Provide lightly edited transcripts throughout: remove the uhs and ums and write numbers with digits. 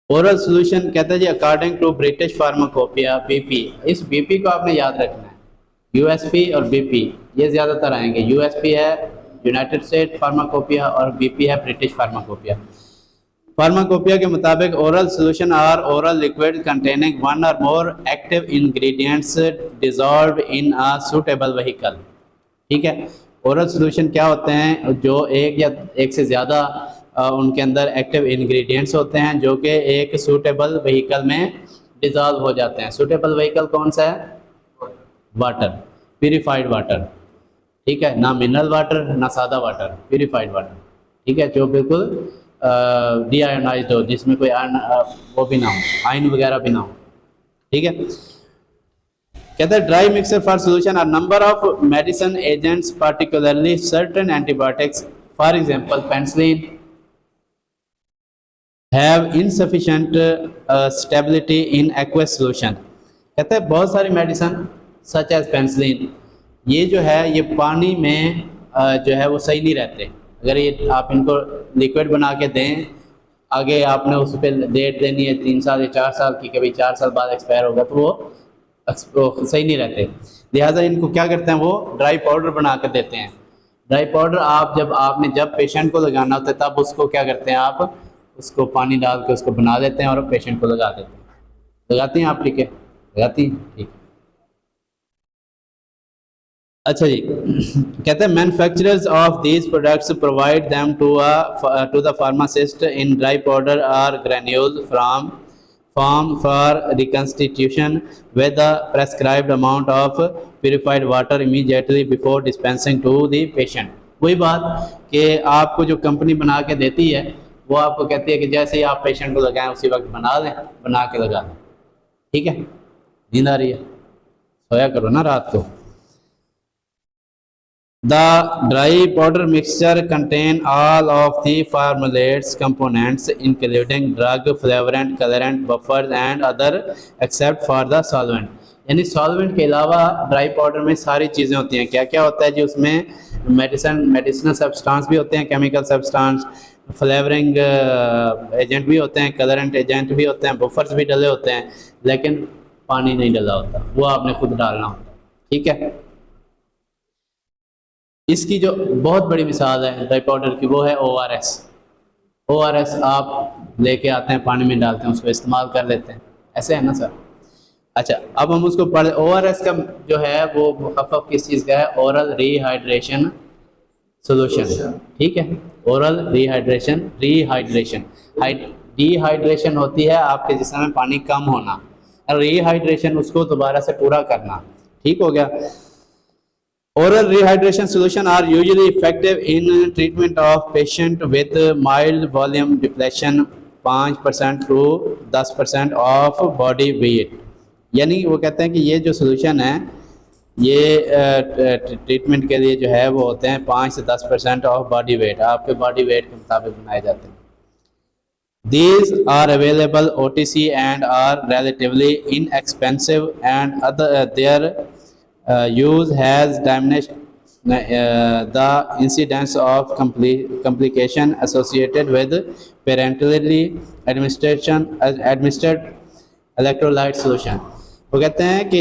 Oral solution कहता है जी according to British pharmacopoeia BP. इस बीपी को आपने याद रखना है, यूएसपी और बीपी ये ज़्यादातर आएंगे। यूएसपी है यूनाइटेड स्टेट फार्माकोपिया और बीपी है ब्रिटिश फार्माकोपिया। फार्माकोपिया के मुताबिक oral solution are oral liquid containing one or more active ingredients dissolve in a suitable vehicle. ठीक है, ओरल सोल्यूशन क्या होते हैं, जो एक या एक से ज़्यादा उनके अंदर एक्टिव इंग्रेडिएंट्स होते हैं जो कि एक सूटेबल व्हीकल में डिजॉल्व हो जाते हैं। सूटेबल व्हीकल कौन सा है? Water, purified water. ठीक है, ना मिनरल वाटर ना सादा वाटर, प्यूरिफाइड वाटर। ठीक है, जो बिल्कुल डी आयोनाइज्ड हो, जिसमें कोई वो भी ना हो, आयन वगैरह भी ना हो। ठीक है, कहते हैं dry mixer for solution or number of medicine agents particularly certain antibiotics for example penicillin have insufficient stability in aqueous solution. कहते हैं बहुत सारी मेडिसिन सच एज पेनिसिलिन ये जो है ये पानी में जो है वो सही नहीं रहते। अगर ये आप इनको लिक्विड बना के दें, आगे आपने उस पर डेट देनी है 3 साल या 4 साल की, कभी 4 साल बाद एक्सपायर होगा, तो वो सही नहीं रहते। लिहाजा इनको क्या करते हैं, वो ड्राई पाउडर बना कर देते हैं। ड्राई पाउडर आप जब पेशेंट को लगाना होता है तब उसको क्या करते हैं, आप उसको पानी डाल के उसको बना देते हैं और पेशेंट को लगा देते हैं। लगाती हैं आप? ठीक है, लगाती हैं, ठीक। अच्छा जी, कहते हैं manufacturers of these products provide them to the pharmacist in dry powder or granules from form for reconstitution with the prescribed amount of purified water immediately before dispensing to the patient. वही बात कि आपको जो company बना के देती है वो आपको कहती है कि जैसे ही आप पेशेंट को लगाएं उसी वक्त बना लें, बना के लगा दें। ठीक है, नींद आ रही है, सोया करो ना रात को। The dry powder mixture contain all of the formulates components including drug, flavorant, colorant, buffers and other except for the solvent। यानी सॉल्वेंट के अलावा ड्राई पाउडर में सारी चीज़ें होती हैं। क्या क्या होता है जी उसमें? मेडिसिनल सब्सटेंस भी होते हैं, केमिकल सब्सटेंस, फ्लेवरिंग एजेंट भी होते हैं, कलरेंट एजेंट भी होते हैं, बफर्स भी डले होते हैं, लेकिन पानी नहीं डला होता, वो आपने खुद डालना होता है। ठीक है, इसकी जो बहुत बड़ी मिसाल है ड्राई पाउडर की वो है ORS। ORS आप लेके आते हैं, पानी में डालते हैं, उसको इस्तेमाल कर लेते हैं, ऐसे है ना सर? अच्छा, अब हम उसको पढ़ ORS का जो है वो मुखफ़फ़ किस चीज़ का है? Oral rehydration solution. ठीक है, ओरल रिहाइड्रेशन डिहाइड्रेशन होती है आपके जिस्म में पानी कम होना, रिहाइड्रेशन उसको दोबारा से पूरा करना। ठीक हो गया। Oral rehydration solution are usually effective in treatment of patient with mild volume depletion 5% to 10% of body weight। यानी वो कहते हैं कि ये जो सोल्यूशन है ये ट्रीटमेंट के लिए जो है वो होते हैं 5 से 10% ऑफ बॉडी वेट, आपके बॉडी वेट के मुताबिक बनाए जाते हैं। These are available OTC and are relatively inexpensive and their use has diminished the incidence of complication associated with parentally administered electrolyte solution। वो कहते हैं कि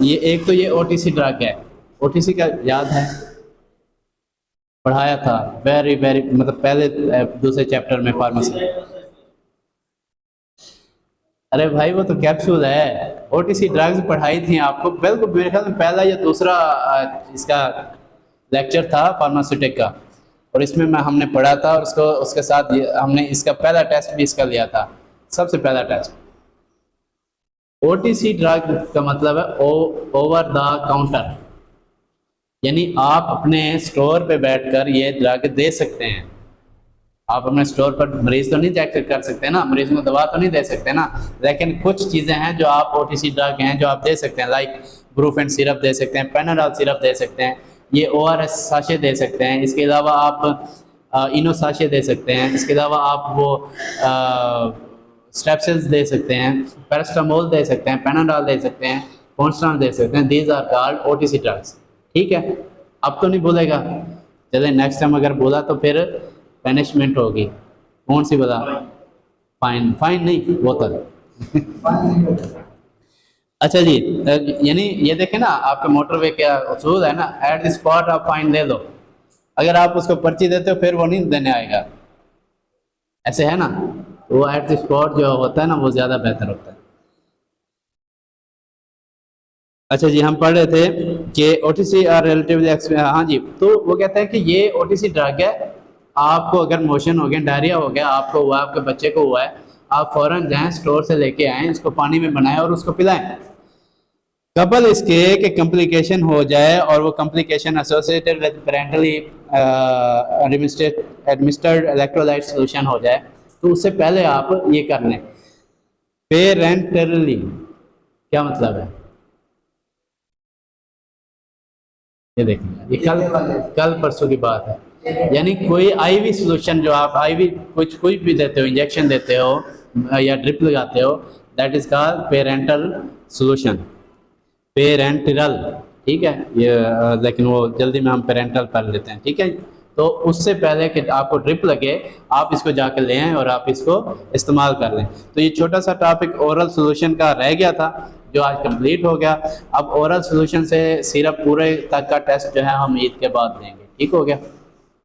ये एक तो ये OTC ड्रग है। OTC का याद है, पढ़ाया था वेरी मतलब पहले दूसरे चैप्टर में फार्मेसी। अरे भाई वो तो कैप्सूल है, OTC ड्रग्स पढ़ाई थी आपको, बिल्कुल मेरे ख्याल में पहला या दूसरा इसका लेक्चर था फार्मास्यूटिक का, और इसमें हमने पढ़ा था, और उसके साथ हमने इसका पहला टेस्ट भी इसका लिया था, सबसे पहला टेस्ट। OTC ड्रग का मतलब है ओवर द काउंटर, यानी आप अपने स्टोर पे बैठकर ये ड्रग दे सकते हैं। आप अपने स्टोर पर मरीज तो नहीं चेक कर सकते ना, मरीज को दवा तो नहीं दे सकते ना, लेकिन कुछ चीज़ें हैं जो आप OTC ड्रग हैं जो आप दे सकते हैं, लाइक ब्रूफेन सिरप दे सकते हैं, पेनाडॉल सिरप दे सकते हैं, ये ORS साशे दे सकते हैं, इसके अलावा आप इनो साशे दे सकते हैं, इसके अलावा आप वो स्ट्रेप्सिल्स दे सकते हैं, पैरास्टामोल दे सकते हैं, पेनाडॉल दे सकते हैं, कॉन्स्टांट दे सकते हैं। These are called OTC drugs. ठीक है, अब तो नहीं बोलेगा, चले नेक्स्ट टाइम अगर बोला तो फिर पनिशमेंट होगी। कौन सी बता? फाइन, फाइन नहीं, बोतल। अच्छा जी, यानी ये देखें ना, आपके मोटरवे का उसूल है ना, एट द स्पॉट आप फाइन दे दो। अगर आप उसको पर्ची देते हो फिर वो नहीं देने आएगा, ऐसे है ना। वो एट द स्पॉट जो होता है ना, वो ज़्यादा बेहतर होता है। अच्छा जी, हम पढ़ रहे थे कि ओटीसी आर रिलेटिवली, हाँ जी, तो वो कहता है कि ये ओटीसी ड्रग है। आपको अगर मोशन हो गया, डायरिया हो गया, आपको हुआ, आपके बच्चे को हुआ है, आप फ़ौरन जाएं स्टोर से लेके आएँ, इसको पानी में बनाएं और उसको पिलाएं। कबल इसके कि कम्प्लिकेशन हो जाए, और वो complication associated with parenterally administered electrolyte solution हो जाए, तो उससे पहले आप ये कर लें। पेरेंटली क्या मतलब है, ये देखिए, ये कल परसों की बात है। यानी कोई आईवी सोल्यूशन जो आप आईवी कुछ भी देते हो, इंजेक्शन देते हो या ड्रिप लगाते हो, that is called parental solution, parental, ठीक है ये, लेकिन वो जल्दी में हम पेरेंटल पढ़ लेते हैं, ठीक है। तो उससे पहले कि आपको ड्रिप लगे, आप इसको जाकर ले आएँ और आप इसको इस्तेमाल कर लें। तो ये छोटा सा टॉपिक ओरल सोल्यूशन का रह गया था, जो आज कंप्लीट हो गया। अब ओरल सोल्यूशन से सिरप पूरे तक का टेस्ट जो है हम ईद के बाद लेंगे, ठीक हो गया।